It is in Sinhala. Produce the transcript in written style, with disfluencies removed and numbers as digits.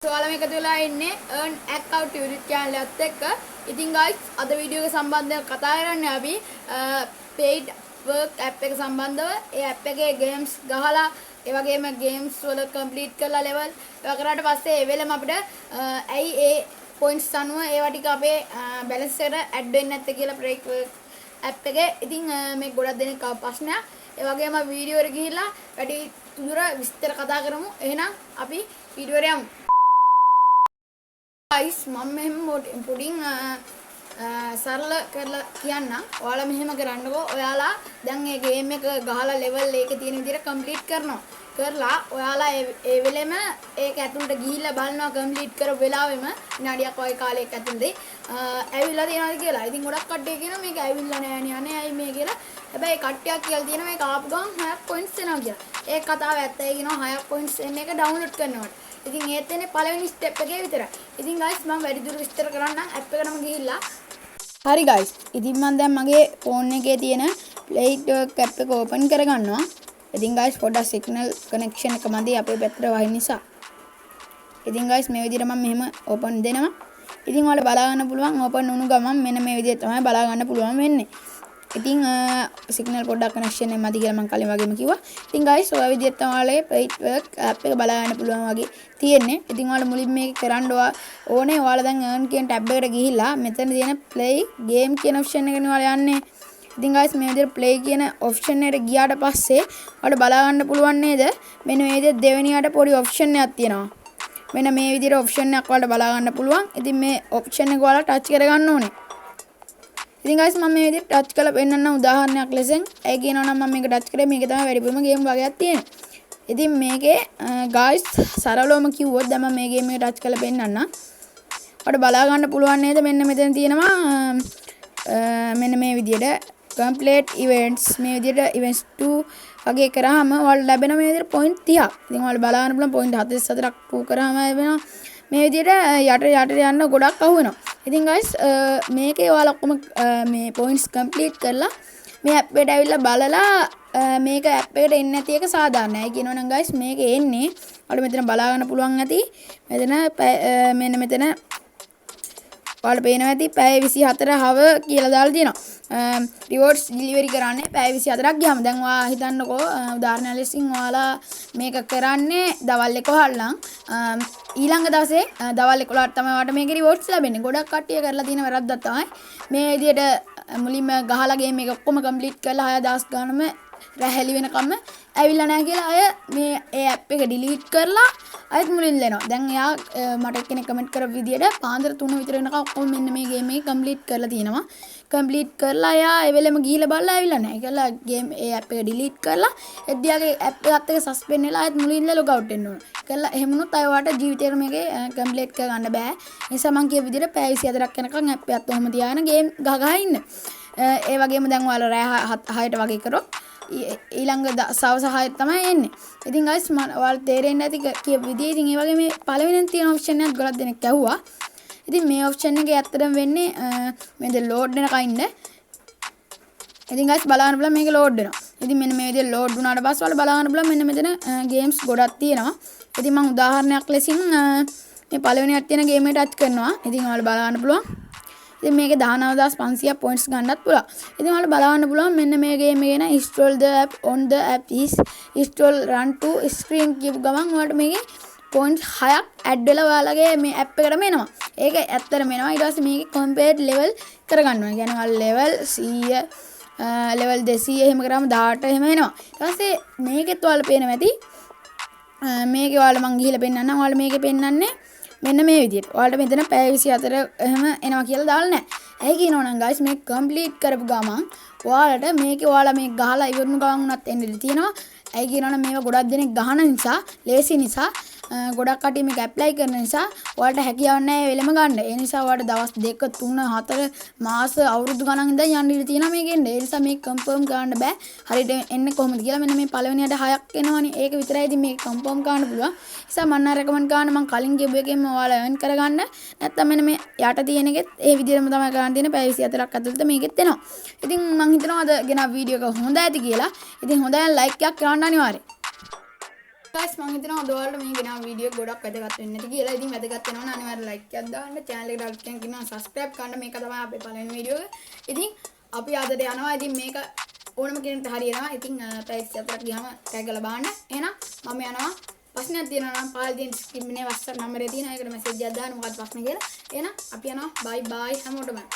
ඔයාලා මේක තුලා ඉන්නේ earn account YouTube channel එකත් එක්ක. ඉතින් guys අද වීඩියෝ එක සම්බන්ධව කතා කරන්නේ අපි paid work app එක සම්බන්ධව. ඒ app එකේ games ගහලා ඒ වගේම games වල complete කරලා level ඒවා කරාට පස්සේ ඒ වෙලෙම අපිට ඇයි ඒ points අනුව ඒවා ටික අපේ balance එකට add වෙන්නේ නැත්තේ කියලා paid work app එකේ. ඉතින් මේ ගොඩක් දෙනෙක් ආව ප්‍රශ්නයක්. ඒ වගේම වීඩියෝ එකට ගිහිල්ලා වැඩි දුර විස්තර කතා කරමු. එහෙනම් අපි වීඩියෝ එකට යමු. guys මම මෙහෙම පුඩින් සරල කරලා කියන්නම්. ඔයාලා මෙහෙම කරන්නකෝ. ඔයාලා දැන් මේ ගේම් එක ගහලා ලෙවල් එකේ තියෙන විදිහට කම්ප්ලීට් කරනවා. කරලා ඔයාලා ඒ වෙලෙම ඒක ඇතුළට ගිහිල්ලා බලනවා කම්ප්ලීට් කරපු වෙලාවෙම විනාඩියක් වගේ කාලයක් ඇතුළතදී ඇවිල්ලා තියෙනවද කියලා. ඉතින් ගොඩක් කට්ටිය කියනවා මේක ඇවිල්ලා නෑනේ අනේ ඇයි මේ කියලා. හැබැයි කට්ටියක් කියලා තියෙනවා මේක ආපු ගමන් 6ක් පොයින්ට්ස් එනවා කියලා. ඒ කතාව ඇත්තයි කියනවා 6ක් පොයින්ට්ස් එන එක ඩවුන්ලෝඩ් කරනකොට. ඉතින් ඒත් එන්නේ පළවෙනි ස්ටෙප් එකේ විතරයි. ඉතින් guys මම වැඩිදුර විස්තර කරන්නම් app එකටම ගිහිල්ලා. හරි guys. ඉතින් මම දැන් මගේ phone එකේ තියෙන Play Work app එක open කරගන්නවා. ඉතින් guys පොඩ්ඩක් signal connection එක මදි අපේ පැත්තට වහින නිසා. ඉතින් guys මේ විදිහට මම මෙහෙම open දෙනවා. ඉතින් ඔයාලා බලා ගන්න පුළුවන් open වුණු ගමන් මෙන්න මේ විදිහට තමයි බලා ගන්න පුළුවන් වෙන්නේ. ඉතින් signal පොඩ්ඩක් connection එක මදි කියලා මම කලින් වගේම කිව්වා. ඉතින් guys ඔය විදිහට තමයි ඔයාලගේ paid work app එක බලා ගන්න පුළුවන් වගේ තියෙන්නේ. ඉතින් ඔයාලා මුලින් මේක කරන්න ඕනේ. ඔයාලා දැන් earn කියන tab එකට ගිහිල්ලා මෙතන තියෙන play game කියන option එකනේ ඔයාලා යන්නේ. ඉතින් guys මේ විදිහට play කියන option එකට ගියාට පස්සේ ඔයාලට බලා ගන්න පුළුවන් නේද? මෙන්න මේ විදිහට දෙවෙනියට පොඩි option එකක් තියෙනවා. මෙන්න මේ විදිහට option එකක් ඔයාලට බලා ගන්න පුළුවන්. ඉතින් මේ option එක ඔයාලා touch කරගන්න ඕනේ. ඉතින් guys මම මේ විදිහට touch කරලා පෙන්නන්න උදාහරණයක් ලෙසෙන් ඒ කියනවා නම් මම මේක touch කරේ මේක තමයි වැඩිපුරම ගේම් වගේක් තියෙන්නේ. ඉතින් මේකේ guys සරලවම කිව්වොත් දැන් මම මේ ගේම් එක touch කරලා පෙන්නන්න. ඔයාලට බලා ගන්න පුළුවන් නේද? මෙන්න මෙතන තියෙනවා මෙන්න මේ විදිහට complete events මේ විදිහට events 2 වගේ කරාම ඔයාලට ලැබෙන මේ විදිහට point 30ක්. ඉතින් ඔයාලට බලා ගන්න පුළුවන් point 44ක් 2 කරාම ලැබෙනවා. මේ විදිහට යට යන්න ගොඩක් අහු වෙනවා. ඉතින් guys මේකේ ඔයාලා ඔක්කොම මේ points complete කරලා මේ app එකට ඇවිල්ලා බලලා මේක app එකට එන්නේ නැති එක සාධාරණයි. ඒ කියනවනම් guys මේක එන්නේ ඔයාලා මෙතන බලා ගන්න පුළුවන් ඇති. මෙන්න මෙතන ඔයාලට පේනවා ඇති පැය 24 හව කියලා දාලා තියෙනවා. rewards delivery කරන්නේ පැය 24ක් ගියාම දැන් ඔයා හිතන්නකෝ උදාහරණයක් ලෙසින් ඔයාලා මේක කරන්නේ දවල් 11 නම් ඊළඟ දවසේ දවල් 11ට තමයි ඔයාලට මේකේ rewards ලැබෙන්නේ. ගොඩක් කට්ටිය කරලා තියෙන වැරද්දක් තමයි මේ විදිහට මුලින්ම ගහලා ගේම් එක ඔක්කොම complete කරලා 6 දවස් ගානම රැහැලි වෙනකම්ම ඇවිල්ලා නැහැ කියලා අය මේ ඒ app එක delete කරලා අයත් මුලින් දෙනවා. දැන් එයා මට කෙනෙක් කමෙන්ට් කරපු විදිහට පාන්දර 3 විතර වෙනකම් ඔක්කොම මෙන්න මේ ගේම් එක complete කරලා තියෙනවා. complete කරලා එයා ඒ වෙලෙම ගිහිල්ලා බලලා ඇවිල්ලා නැහැ. ඒකලා ගේම් ඒ app එක delete කරලා එද්දියාගේ app එකත් එක suspend වෙලා අයත් මුලින් ඉඳලා log out වෙන්න ඕන. ඒකලා එහෙම වුණොත් අය ඔයාලට ජීවිතේට මේකේ complete කරගන්න බෑ. ඒ නිසා මම කිය විදිහට පැය 24ක් යනකම් app එකත් ඔහොම තියාගෙන ගේම් ගහ ඉන්න. ඒ වගේම දැන් ඔයාලා රෑ 6ට වගේ කරොත් ඊළඟ සවස් 6ට තමයි එන්නේ. ඉතින් guys ඔයාලට තේරෙන්නේ නැති කියපු විදිහ ඉතින් ඒ වගේ මේ පළවෙනියෙන් තියෙන option එකත් ගොඩක් දෙනෙක් ඇහුවා. ඉතින් මේ option එකේ ඇත්තටම වෙන්නේ මේ ද load වෙනකන් ඉන්න. ඉතින් guys බලන්න බලන්න මේක load වෙනවා. ඉතින් මෙන්න මේ විදිහට load වුණාට පස්සේ ඔයාලා බලන්න බලන්න මෙන්න මෙතන games ගොඩක් තියෙනවා. ඉතින් මම උදාහරණයක් ලෙසින් මේ පළවෙනියට තියෙන game එක touch කරනවා. ඉතින් ඔයාලා බලන්න පුළුවන්. ඉතින් මේකේ 19500 points ගන්නත් පුළුවන්. ඉතින් ඔයාලා බලන්න පුළුවන් මෙන්න මේ ගේම් එකේ න install the app on the app is install run to screen කියපු ගමන් ඔයාලට මේකේ points 6ක් add වෙලා ඔයාලගේ මේ app එකටම එනවා. ඒක ඇත්තටම එනවා. ඊට පස්සේ මේකේ compare level කරගන්න ඕනේ. කියන්නේ ඔයාලා level 100 level 200 එහෙම කරාම 18 එහෙම එනවා. ඊට පස්සේ මේකෙත් ඔයාලා පේනවා ඇති. මේකේ ඔයාලා මං ගිහිල්ලා පෙන්නන්නම්. ඔයාලා මේකේ පෙන්නන්නේ මෙන්න මේ විදිහට. ඔයාලට මෙතන පැය 24 එහෙම එනවා කියලා දාලා නැහැ. ඇයි කියනවනම් guys මේක complete කරපු ගමන් ඔයාලට මේකේ ඔයාලා මේක ගහලා ඉවරණු ගමන් උනත් එන්න ඉඩ තියෙනවා. ඇයි කියනවනම් මේවා ගොඩක් දෙනෙක් ගහන නිසා, ලේසි නිසා ගොඩක් කටි මේක ඇප්ලයි කරන නිසා ඔයාලට හැකියාවක් නැහැ වෙලෙම ගන්න. ඒ නිසා ඔයාලට දවස් 2 3 4 මාස අවුරුදු ගණන් ඉඳන් යන්න ඉඩ තියෙනවා මේක එන්න. ඒ නිසා මේක කන්ෆර්ම් කරන්න බෑ. හරියට එන්නේ කොහොමද කියලා මෙන්න මේ පළවෙනියට 6ක් එනවනේ. ඒක විතරයි ඉතින් මේක කන්ෆර්ම් කරන්න පුළුවන්. ඒ නිසා මම රෙකමන්ඩ් කරන මම කලින් කියපු එකෙන්ම ඔයාලා earn කරගන්න. නැත්නම් මෙන්න මේ යට තියෙන එකෙත් ඒ විදිහටම තමයි කරන්න තියෙන්නේ. පැය 24ක් ඇතුළත මේකෙත් එනවා. ඉතින් මම හිතනවා අද ගෙන වීඩියෝ එක හොඳ ඇති කියලා. ඉතින් හොඳයි like එකක් කරන්න අනිවාර්යයෙන්. guys මම හිතනවා ඔයාලට මේ ගෙනාව වීඩියෝ ගොඩක් වැදගත් වෙන්න ඇති කියලා. ඉතින් වැදගත් වෙනවා නම් අනිවාර්යෙන් like එකක් දාන්න. channel එකට අලුත් කෙනෙක් ඉන්නවා subscribe කරන්න. මේක තමයි අපේ පළවෙනි වීඩියෝ එක. ඉතින් අපි අදට යනවා. ඉතින් මේක ඕනම කෙනෙක්ට හරියනවා. ඉතින් price 4ක් ගියාම tag කරලා බලන්න. එහෙනම් මම යනවා. ප්‍රශ්නයක් තියෙනවා නම් පාල් දෙන ස්ක්‍රීන් එකේ WhatsApp නම්බරේ තියෙනවා. ඒකට message එකක් දාන්න මොකක්ද ප්‍රශ්නේ කියලා. එහෙනම් අපි යනවා. bye bye හැමෝටම.